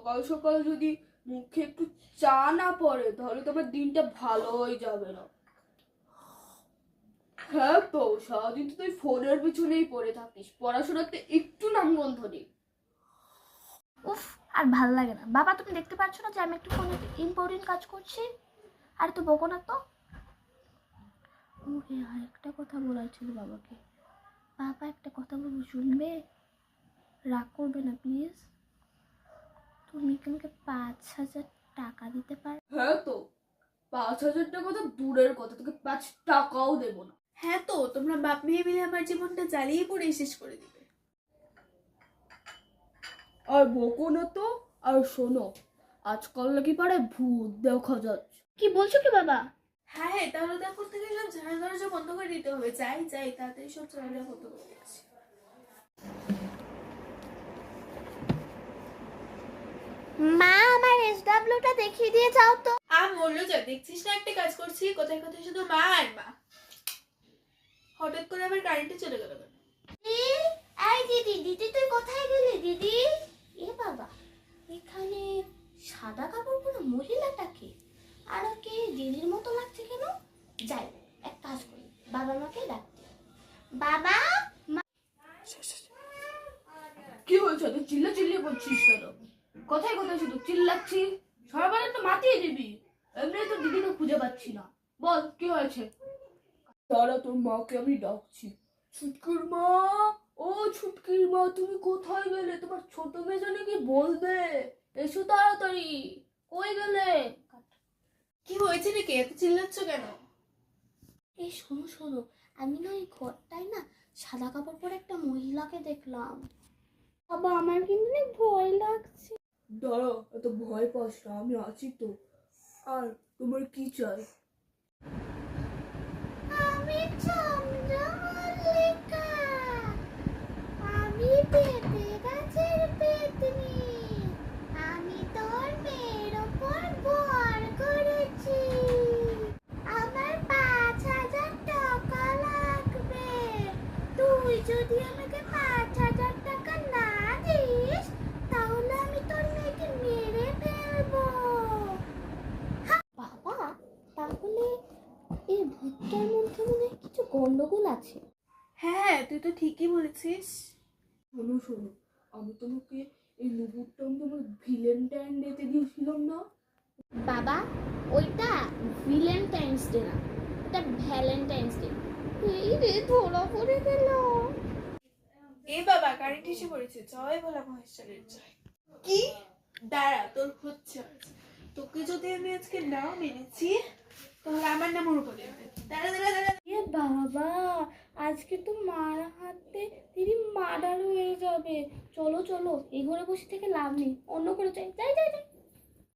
সকাল সকাল যদি মুখে একটু চা না পড়ে তাহলে তোমার দিনটা ভালোই যাবে না। হ্যাঁ তো সারাদিন তো তুই ফোনের পিছনেই পড়ে থাকিস, পড়াশোনাতে একটু নামগন্ধ নেই। উফ, আর ভাল লাগে না। বাবা, তুমি দেখতে পাচ্ছ না যে আমি একটু ফোনে ইম্পর্টেন্ট কাজ করছি? আর তো বকো না তো। ওকে, আর একটা কথা বলার ছিল বাবাকে। বাবা, একটা কথা বলবো, শুনবে? রাগ করবে না প্লিজ। তুমি কি আমাকে 5,000 টাকা দিতে পারো? হ্যাঁ তো 5,000 টাকা তো দূরের কথা, তোকে 5 টাকাও দেবো না। হ্যাঁ তো, তোমরা বাপ মেয়ে মিলে আমার জীবনটা জ্বালিয়ে পড়ে শেষ করে দিবে। আর বকো না তো। আর শোনো, আজকাল নাকি পারে ভূত দেখা যাচ্ছে। কি বলছো কি বাবা? হ্যাঁ হ্যাঁ, তাহলে তো এখন থেকে সব জানালা দরজা বন্ধ করে দিতে হবে। যাই যাই, তাড়াতাড়ি সব জানালা বন্ধ করে দিচ্ছি। মা, আমার এসডব্লিউটা দেখিয়ে দিয়ে যাও তো। বললো যা, দেখছিস না একটা কাজ করছি, কোথায় কোথায় শুধু মা আর মা। হঠাৎ করে আবার কারেন্টে চলে গেল কেন? এই দিদি, দিদি তুই কোথায় গেলি দিদি? এ বাবা, এখানে সাদা কাপড় পরা মহিলাটাকে আর ওকে দিদির মতো লাগছে কেন? যাই, এক কাজ করি, বাবা মাকে ডাকতে। বাবা, কি হয়েছে, তুই চিল্লিয়ে করছিস কেন? কোথায় কোথায় শুধু চিল্লাচ্ছি? সবাই তো মাতিয়ে দিবি। এমনি তো দিদিকে খুঁজে পাচ্ছি না। বল কি হয়েছে? দাঁড়া, তোর মাকে আমি ডাকছি। ছুটকির মা, ও ছুটকির মা, তুমি কোথায় গেলে? তোমার ছোট মেয়ে নাকি বলবে। এসো তাড়াতাড়ি, কই গেলে? কি হয়েছে নাকি, এত চিল্লাচ্ছ কেন? এই শোনো শোনো, আমি না ওই ঘরটায় না সাদা কাপড় পরে একটা মহিলাকে দেখলাম। বাবা, আমার কিন্তু অনেক ভয় লাগছে। দাঁড়া, এত ভয় পাস না, আমি আছি তো। আর তোমার কি চাই? আমি চন্দ্রমল্লিকা, আমি পেঁপে গাছের পেতনি, আমি তোর মেয়ের ওপর ভর করেছি, আমার 5,000 টাকা লাগবে। তুই যদি আমাকে 5,000 টাকা না দিস তাহলে আমি তোর মেয়েকে মেরে ফেলবো। বাবা, তাহলে এই ভূতটার মধ্যে মনে হয় কিছু গন্ডগোল আছে। হ্যাঁ হ্যাঁ, তুই তো ঠিকই বলেছিস। শোনো শোনো, আমি তোমাকে এই নুপুরটা আমি তোমার ভিলেন্টাইন ডেতে দিয়েছিলাম না? বাবা, ওইটা ভ্যালেন্টাইন্স ডে না, ওটা ভ্যালেন্টাইন্স ডে। এই রে, ধরা পড়ে গেল। এ বাবা, কারেন্ট এসে পড়েছে। জয় বলা মহেশ্বরের জয়। কি? দাঁড়া, তোর হচ্ছে আজ। তোকে যদি আমি আজকে নাও মেরেছি তাহলে আমার নাম উপরে যাবে। দাঁড়া দাঁড়া দাঁড়া। এ বাবা, আজকে তো মার হাতে দিদি মার্ডার হয়ে যাবে। চলো চলো, এই ঘরে বসে থেকে লাভ নেই, অন্য করে যাই যাই যাই যাই।